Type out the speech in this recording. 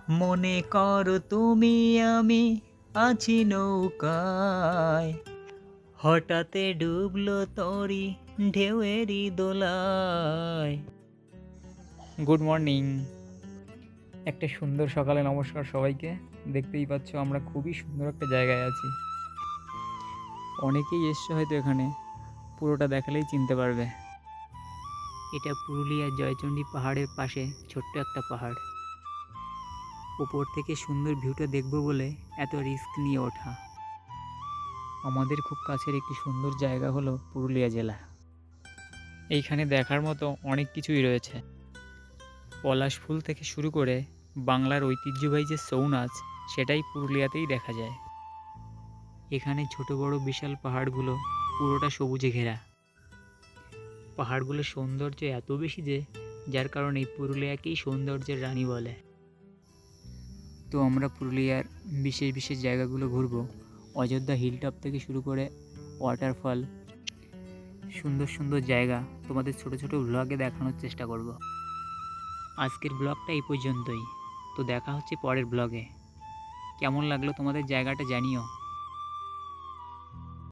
মনে করো তুমি আমি আছি নৌকায়, হঠাৎ ডুবলো তরি ঢেউয়েরই দোলায়। Good morning. একটা সুন্দর সকালে নমস্কার সবাইকে। দেখতেই পাচ্ছ আমরা খুবই সুন্দর একটা জায়গায় আছি। অনেকেই এসছে হয়তো এখানে, পুরোটা দেখালেই চিনতে পারবে। এটা পুরুলিয়ার জয়চণ্ডী পাহাড়ের পাশে ছোট্ট একটা পাহাড়। উপর থেকে সুন্দর ভিউটা দেখব বলে এত রিস্ক নিয়ে ওঠা। আমাদের খুব কাছের একটি সুন্দর জায়গা হলো পুরুলিয়া জেলা। এইখানে দেখার মতো অনেক কিছুই রয়েছে। পলাশ ফুল থেকে শুরু করে বাংলার ঐতিহ্যবাহী যে ছৌ নাচ, সেটাই পুরুলিয়াতেই দেখা যায়। এখানে ছোট বড় বিশাল পাহাড়গুলো পুরোটা সবুজে ঘেরা। পাহাড়গুলোর সৌন্দর্য এত বেশি যে, যার কারণে পুরুলিয়াকেই সৌন্দর্যের রানী বলে। তো আমরা পুরুলিয়ার বিশেষ বিশেষ জায়গাগুলো ঘুরবো। অযোধ্যা হিলটপ থেকে শুরু করে ওয়াটারফল, সুন্দর সুন্দর জায়গা তোমাদের ছোট ছোট ব্লগে দেখানোর চেষ্টা করব। আজকের ব্লগটা এই পর্যন্তই। তো দেখা হচ্ছে পরের ব্লগে। কেমন লাগলো তোমাদের জায়গাটা জানিও।